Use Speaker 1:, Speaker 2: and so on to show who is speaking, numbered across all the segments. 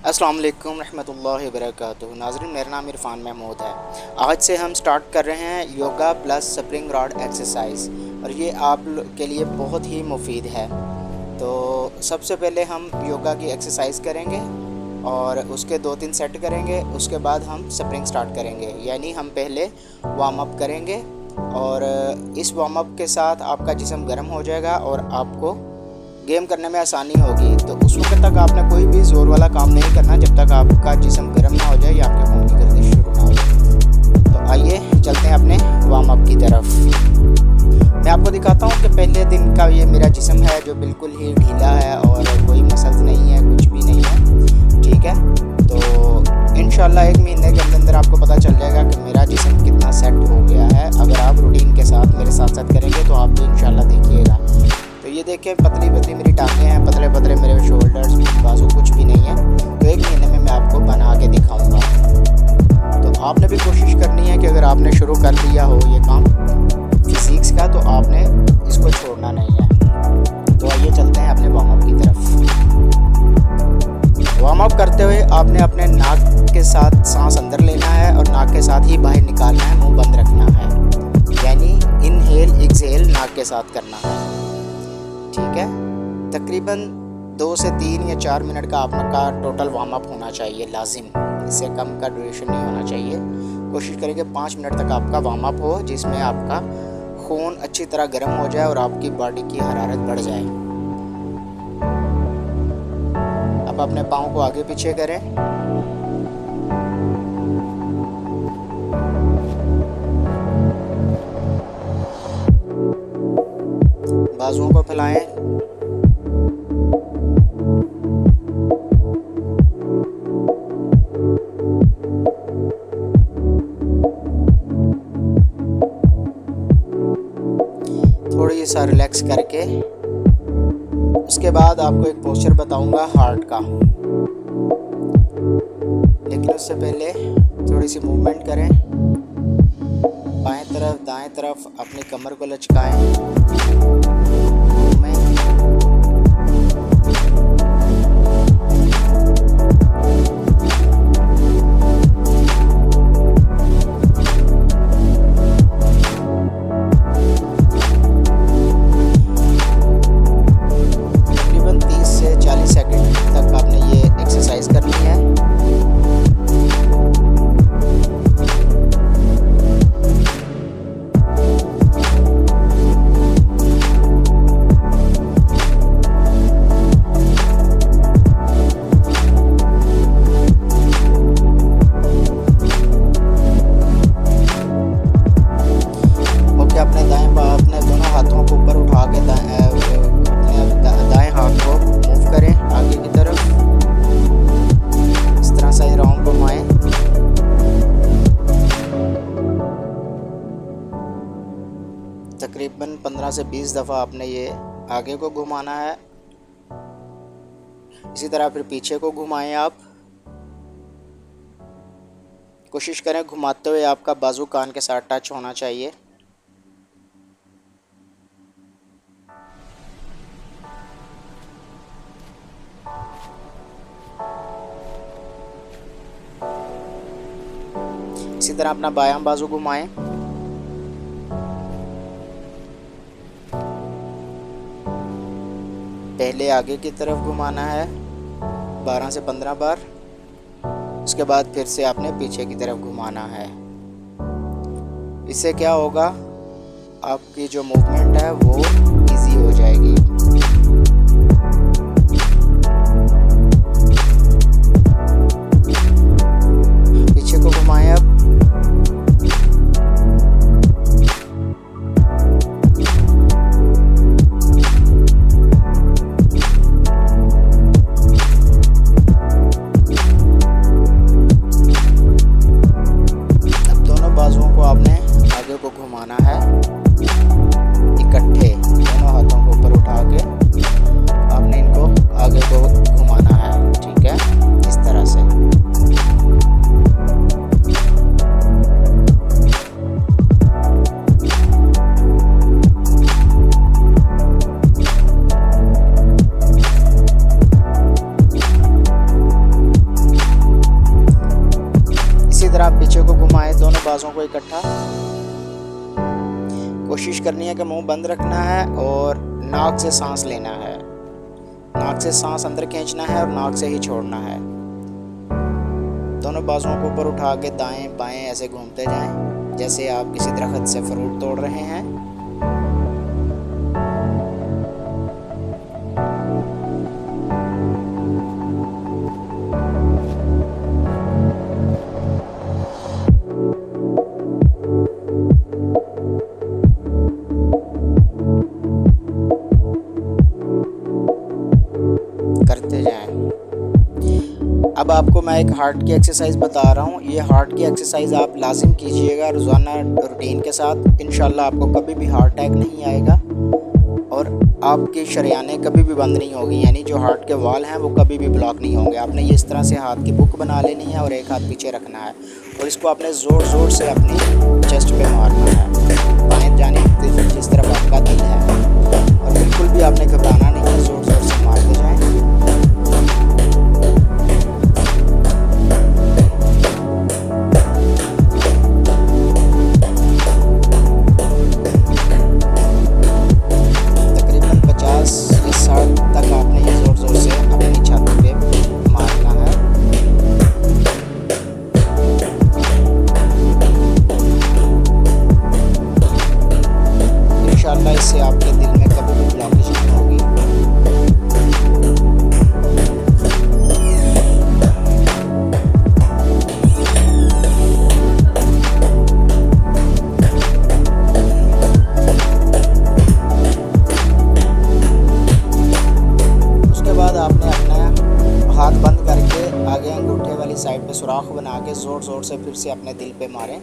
Speaker 1: अस्सलाम वालेकुम रहमतुल्लाहि व बरकातुहू। नाज़रीन, मेरा नाम इरफान महमूद है। आज से हम स्टार्ट कर रहे हैं yoga plus spring rod exercise और ये आप के लिए बहुत ही मुफीद है। तो सबसे पहले हम योगा की एक्सरसाइज करेंगे और उसके 2-3 सेट करेंगे। उसके बाद हम स्प्रिंग स्टार्ट करेंगे, यानी हम पहले वार्म अप करेंगे और इस वार्म अप के साथ आपका जिस्म गर्म हो जाएगा और आपको गेम करने में आसानी होगी। तो उस वक्त तक आपने कोई भी ज़ोर वाला काम नहीं करना जब तक आपका जिस्म गर्म ना हो जाए या आपके खून की गर्दिश शुरू ना हो जाए। तो आइए चलते हैं अपने वार्म अप की तरफ। मैं आपको दिखाता हूँ कि पहले दिन का ये मेरा जिस्म है जो बिल्कुल ही ढीला है और कोई मसल्स नहीं है, कुछ भी नहीं है, ठीक है। तो इंशाल्लाह 1 महीने के अंदर आपको पता चल जाएगा कि मेरा जिस्म कितना सेट हो गया है। अगर आप रूटीन के साथ मेरे साथ करेंगे तो आप भी इंशाल्लाह देखिएगा। तो ये देखें, पतली पतली मेरी टांगें हैं, पतले पतले मेरे शोल्डर्स, बाजू, कुछ भी नहीं है। तो 1 महीने में मैं आपको बना के दिखाऊंगा। तो आपने भी कोशिश करनी है कि अगर आपने शुरू कर दिया हो ये काम फिजिक्स का तो आपने इसको छोड़ना नहीं है। तो आइए चलते हैं अपने वार्म अप की तरफ। वार्म अप करते हुए आपने अपने नाक के साथ सांस अंदर लेना है और नाक के साथ ही बाहर निकालना है, मुंह बंद रखना है, यानी इनहेल एक्सहेल नाक के साथ करना है, ठीक है। तकरीबन 2 से 3 या 4 मिनट का आपका टोटल वार्म अप होना चाहिए लाजिम, इससे कम का ड्यूरेशन नहीं होना चाहिए। कोशिश करें कि 5 मिनट तक आपका वार्म अप हो, जिसमें आपका खून अच्छी तरह गर्म हो जाए और आपकी बॉडी की हरारत बढ़ जाए। अब अपने पाँव को आगे पीछे करें, बाजुओं को फैलाएं, थोड़ी सा रिलैक्स करके। उसके बाद आपको एक पोस्चर बताऊंगा हार्ट का, लेकिन उससे पहले थोड़ी सी मूवमेंट करें। बाएं तरफ दाएं तरफ अपनी कमर को लचकाएं। तकरीबन 30 से 40 सेकंड तक आपने ये एक्सरसाइज करनी है। अपने दोनों हाथों को ऊपर उठा के दाएं हाथ को मूव करें आगे की तरफ, इस तरह से राउंड घुमाएं। तकरीबन 15 से 20 दफ़ा आपने ये आगे को घुमाना है। इसी तरह फिर पीछे को घुमाएं। आप कोशिश करें घुमाते हुए आपका बाजू कान के साथ टच होना चाहिए। इसी तरह अपना बायां बाजू घुमाएं। पहले आगे की तरफ घुमाना है 12 से 15 बार। उसके बाद फिर से आपने पीछे की तरफ घुमाना है। इससे क्या होगा, आपकी जो मूवमेंट है वो इजी हो जाएगी। पीछे को घुमाएं अब। को घुमाना है इकट्ठे, दोनों हाथों को ऊपर उठा तरह पीछे को घुमाएं दोनों बाजों को इकट्ठा। कोशिश करनी है कि मुंह बंद रखना है और नाक से सांस लेना है। नाक से सांस अंदर खींचना है और नाक से ही छोड़ना है। दोनों बाजुओं को ऊपर उठा के दाएं बाएं ऐसे घूमते जाएं जैसे आप किसी दरख्त से फ्रूट तोड़ रहे हैं। करते जाएं। अब आपको मैं एक हार्ट की एक्सरसाइज बता रहा हूँ। ये हार्ट की एक्सरसाइज आप लाजिम कीजिएगा रोज़ाना रूटीन के साथ। इंशाल्लाह आपको कभी भी हार्ट अटैक नहीं आएगा और आपकी शरियानें कभी भी बंद नहीं होगी, यानी जो हार्ट के वाल हैं वो कभी भी ब्लॉक नहीं होंगे। आपने ये इस तरह से हाथ की बुक बना लेनी है और एक हाथ पीछे रखना है और इसको आपने ज़ोर ज़ोर से अपनी चेस्ट पे मारना है, बाएं जानिब जिस तरफ आपका दिल है। और बिल्कुल भी आपने घबराना नहीं है, ज़ोर ज़ोर से मारते जाएँ। इससे आपके दिल में कभी भी ब्लॉकेज नहीं होगी। उसके बाद आपने अपना हाथ बंद करके आगे अंगूठे वाली साइड पे सुराख बना के ज़ोर ज़ोर से फिर से अपने दिल पे मारें।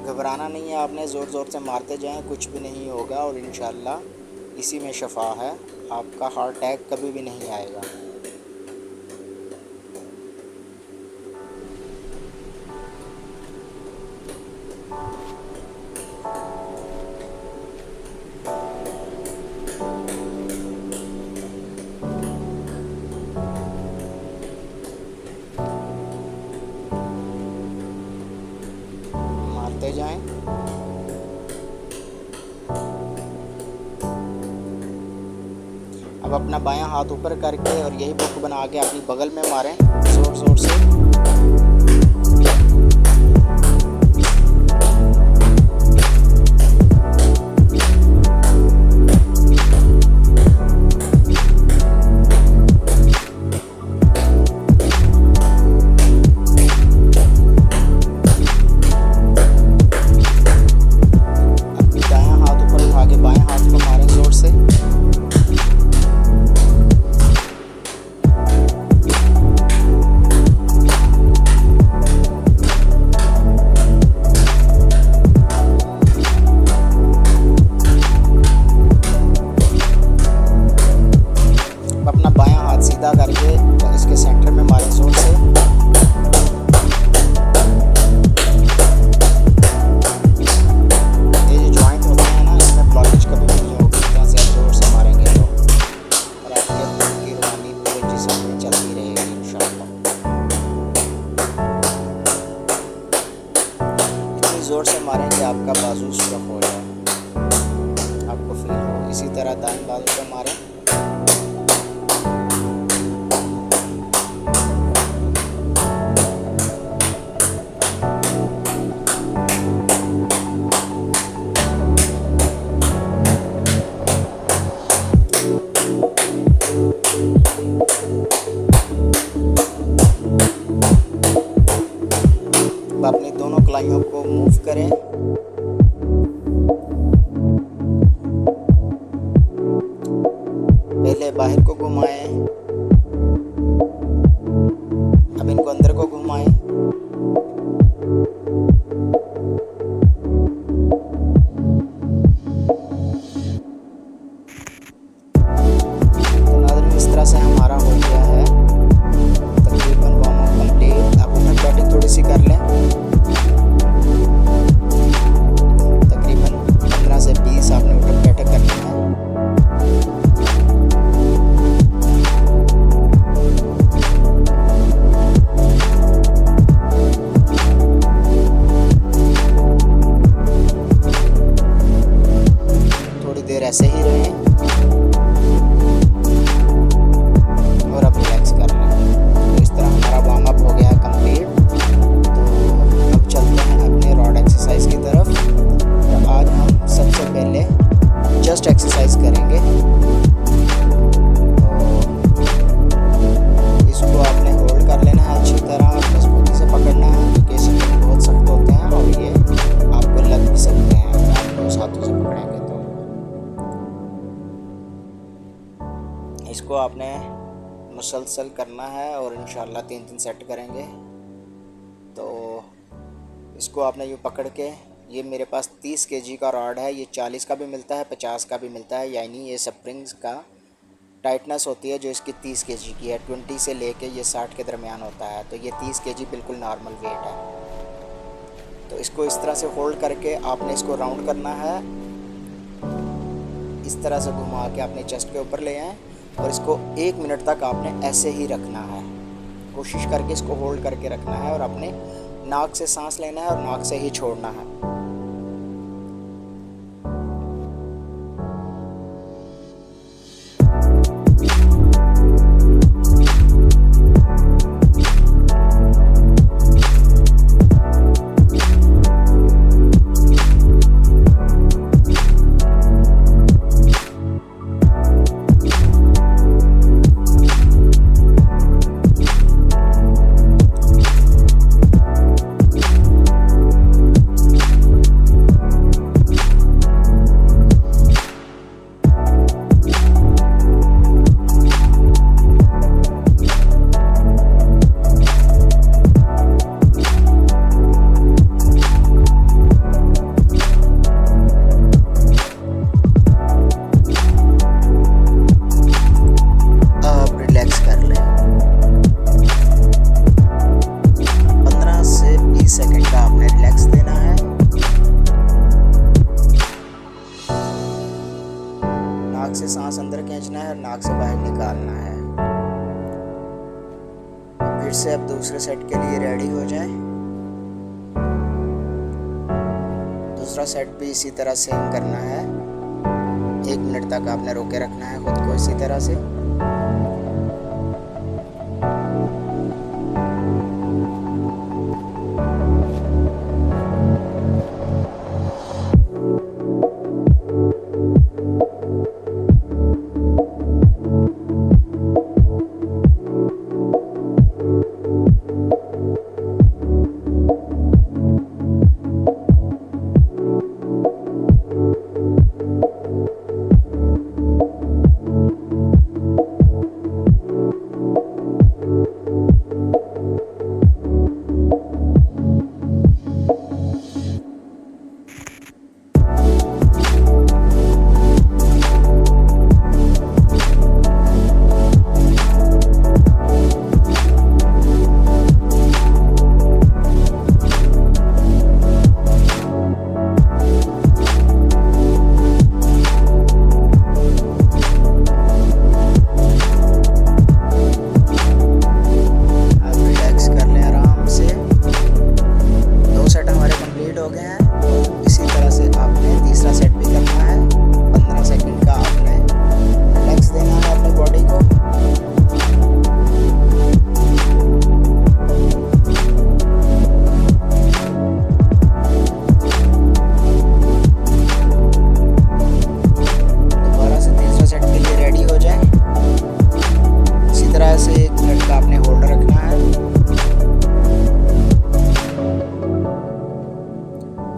Speaker 1: घबराना नहीं है, आपने ज़ोर ज़ोर से मारते जाएं, कुछ भी नहीं होगा और इंशाल्लाह इसी में शफा है। आपका हार्ट अटैक कभी भी नहीं आएगा। मारते जाएं। अब अपना बायां हाथ ऊपर करके और यही बुक बना के अपनी बगल में मारें ज़ोर ज़ोर से। सीधा करके तो इसके सेंटर में मारें जोर से। ये जो जॉइंट होते हैं ना, इसमें ब्लॉकेज कभी भी नहीं होगी। इस तरह से आप जोर से मारेंगे तो और आपके खून की रवानी पूरे जिस्म में चलती रहेगी इंशाअल्लाह। इतनी ज़ोर से मारेंगे आपका बाजू सुरख हो जाए, आपको फील हो। इसी तरह दाएं बाजू पे मारें। अपनी दोनों कलाइयों को मूव करें। पहले बाहर को घुमाएं, अब इनको अंदर को घुमाएं। तो नाज़रीन, इस तरह से हमारा हो गया है तकरीबन वार्म अप कंप्लीट। आप अपनी बैटिंग थोड़ी सी कर लें। तकरीबन 15 से 20 आपने उठक बैठक करनी है। जाएं और अब रिलैक्स कर लें। तो इस तरह हमारा वार्म अप हो गया कंप्लीट। तो अब चलते हैं अपने रॉड एक्सरसाइज की तरफ। तो आज हम सबसे पहले जस्ट एक्सरसाइज करेंगे। तो इसको आपने होल्ड कर लेना है अच्छी तरह, मजबूती से पकड़ना है क्योंकि स्प्रिंग बहुत सख्त होते हैं और ये आपको लग भी सकते हैं अगर आप उस हाथों से पकड़ेंगे। तो इसको आपने मुसलसल करना है और इंशाल्लाह 3 सेट करेंगे। तो इसको आपने यूँ पकड़ के, ये मेरे पास 30 केजी का रॉड है, ये 40 का भी मिलता है 50 का भी मिलता है, यानी ये स्प्रिंग्स का टाइटनेस होती है जो इसकी 30 केजी की है। 20 से लेके ये 60 के दरमियान होता है। तो ये 30 केजी बिल्कुल नॉर्मल वेट है। तो इसको इस तरह से होल्ड करके आपने इसको राउंड करना है, इस तरह से घुमा के अपने चेस्ट के ऊपर ले आएँ और इसको 1 मिनट तक आपने ऐसे ही रखना है। कोशिश करके इसको होल्ड करके रखना है और अपने नाक से सांस लेना है और नाक से ही छोड़ना है। सेकंड का आपने रिलैक्स देना है। नाक से सांस अंदर खींचना है और नाक से बाहर निकालना है। फिर से अब दूसरे सेट के लिए रेडी हो जाए। दूसरा सेट भी इसी तरह सेम करना है। 1 मिनट तक आपने रोके रखना है खुद को इसी तरह से।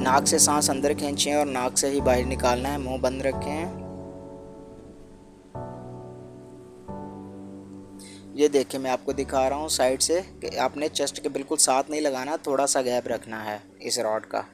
Speaker 1: नाक से सांस अंदर खींचें और नाक से ही बाहर निकालना है, मुंह बंद रखें। ये देखिए मैं आपको दिखा रहा हूँ साइड से कि आपने चेस्ट के बिल्कुल साथ नहीं लगाना, थोड़ा सा गैप रखना है इस रॉड का।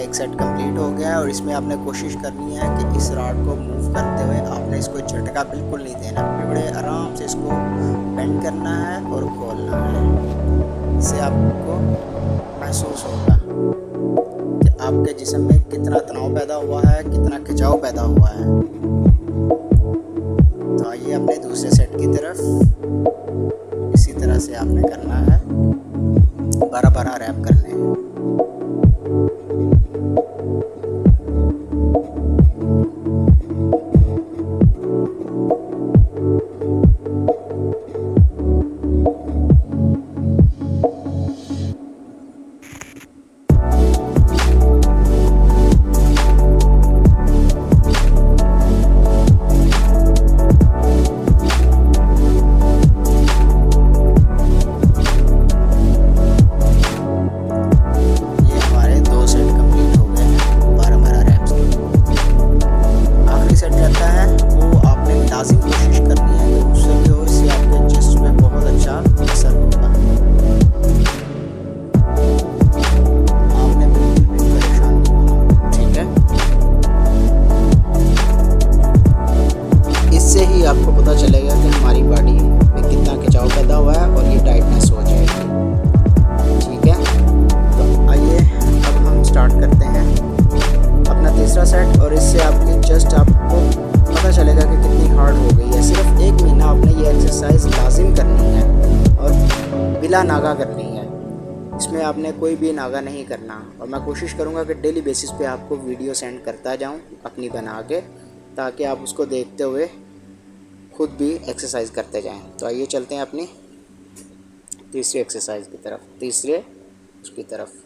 Speaker 1: एक सेट कंप्लीट हो गया है और इसमें आपने कोशिश करनी है कि इस रॉड को मूव करते हुए आपने इसको झटका बिल्कुल नहीं देना, बड़े आराम से इसको बेंड करना है और खोलना है। इससे आपको महसूस होगा कि आपके जिस्म में कितना तनाव पैदा हुआ है, कितना खिंचाव पैदा हुआ है। तो आइए अपने दूसरे सेट की तरफ। इसी तरह से आपने करना है, 12 रैप करने हैं। आपको पता चलेगा कि हमारी बॉडी में कितना खिंचाव पैदा हुआ है और ये टाइटनेस हो जाएगी। ठीक है, तो आइए अब हम स्टार्ट करते हैं अपना तीसरा सेट। और इससे आपकी चेस्ट आपको पता चलेगा कि कितनी हार्ड हो गई है। सिर्फ 1 महीना आपने ये एक्सरसाइज लाजिम करनी है और बिला नागा करनी है। इसमें आपने कोई भी नागा नहीं करना। और मैं कोशिश करूँगा कि डेली बेसिस पे आपको वीडियो सेंड करता जाऊँ अपनी बना के, ताकि आप उसको देखते हुए खुद भी एक्सरसाइज करते जाएं। तो आइए चलते हैं अपनी तीसरी एक्सरसाइज की तरफ, तीसरे उसकी तरफ।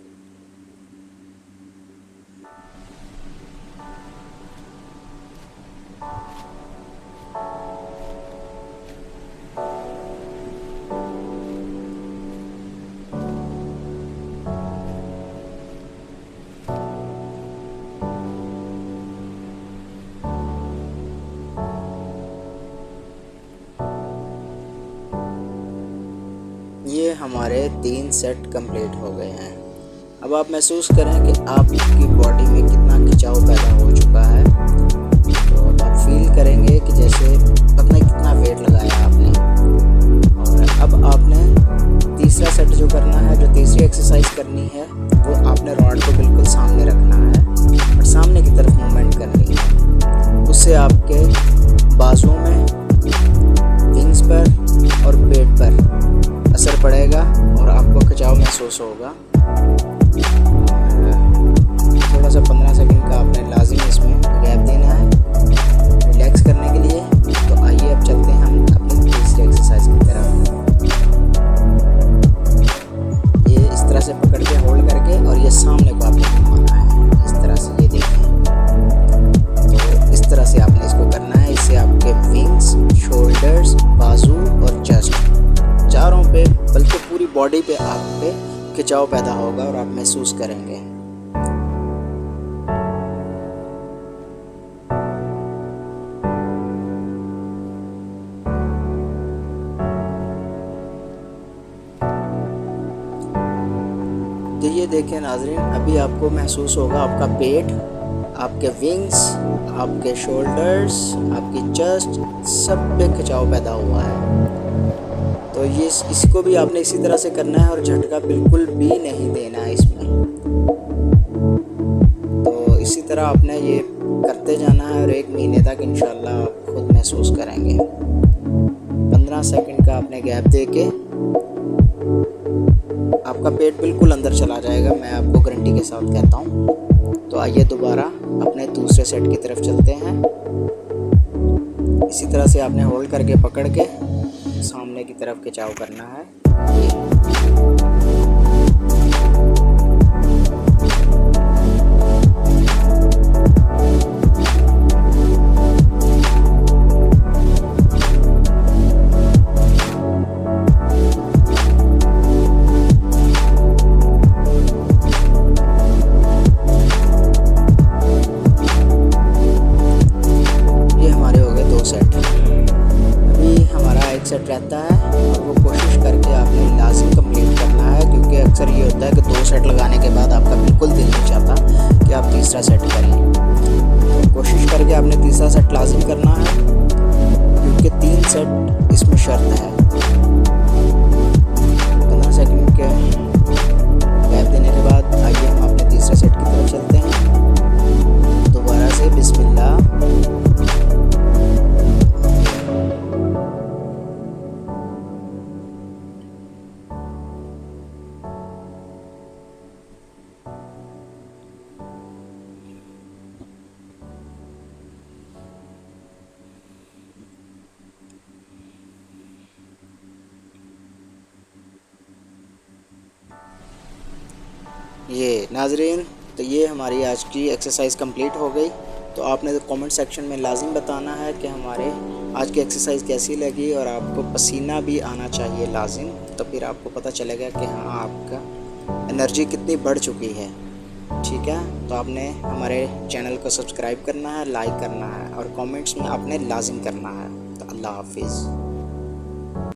Speaker 1: ये हमारे 3 सेट कंप्लीट हो गए हैं। अब आप महसूस करें कि आपकी बॉडी में कितना खिंचाव पैदा हो चुका है। तो अब आप फील करेंगे कि जैसे पता नहीं कितना वेट लगाया आपने। और अब आपने तीसरा सेट जो करना है, जो तीसरी एक्सरसाइज करनी है, वो आपने रॉड को बिल्कुल सामने रखना है और सामने की तरफ मूवमेंट करनी है। उससे आपके बाजुओं में, विंग्स पर और पेट पर असर पड़ेगा और आपको खिंचाव महसूस होगा। थोड़ा सा 15 सेकंड का आपने लाजिम इसमें गैप देना है रिलैक्स करने के लिए। तो आइए अब चलते हैं हम अपनी तीसरी एक्सरसाइज की तरफ। ये इस तरह से पकड़ के होल्ड करके और ये सामने को आपको घुमाना है इस तरह से, ये देखें। तो इस तरह से आपने इसको करना है। इससे आपके विंग्स, शोल्डर्स, बाजू और चेस्ट चारों पे, बल्कि पूरी बॉडी पे आप पे खिंचाव पैदा होगा और आप महसूस करेंगे। तो ये देखें नाज़रीन, अभी आपको महसूस होगा आपका पेट, आपके विंग्स, आपके शोल्डर्स, आपकी चेस्ट, सब पे खिंचाव पैदा हुआ है। तो ये इसको भी आपने इसी तरह से करना है और झटका बिल्कुल भी नहीं देना है इसमें। तो इसी तरह आपने ये करते जाना है और 1 महीने तक इंशाल्लाह आप खुद महसूस करेंगे। 15 सेकंड का आपने गैप दे के आपका पेट बिल्कुल अंदर चला जाएगा, मैं आपको गारंटी के साथ कहता हूँ। तो आइए दोबारा अपने दूसरे सेट की तरफ चलते हैं। इसी तरह से आपने होल्ड करके पकड़ के सामने की तरफ खिंचाव करना है। सेट रहता है और वो कोशिश करके आपने लाजिम कंप्लीट करना करना है, क्योंकि अक्सर ये होता है कि 2 सेट लगाने के बाद आपका बिल्कुल दिल नहीं चाहता कि आप तीसरा सेट करें। तो कोशिश करके आपने तीसरा सेट लाजिम करना है, क्योंकि 3 सेट इसमें शर्त है। 15 सेकंड के गैप देने के बाद आइए हम अपने तीसरे सेट की तरफ चलते हैं। दोबारा से बिस्मिल्लाह। ये नाजरीन, तो ये हमारी आज की एक्सरसाइज कंप्लीट हो गई। तो आपने तो कमेंट सेक्शन में लाजिम बताना है कि हमारे आज की एक्सरसाइज कैसी लगी, और आपको पसीना भी आना चाहिए लाजिम, तो फिर आपको पता चलेगा कि हाँ आपका एनर्जी कितनी बढ़ चुकी है। ठीक है, तो आपने हमारे चैनल को सब्सक्राइब करना है, लाइक करना है, और कमेंट्स में आपने लाजिम करना है। तो अल्लाह हाफिज़।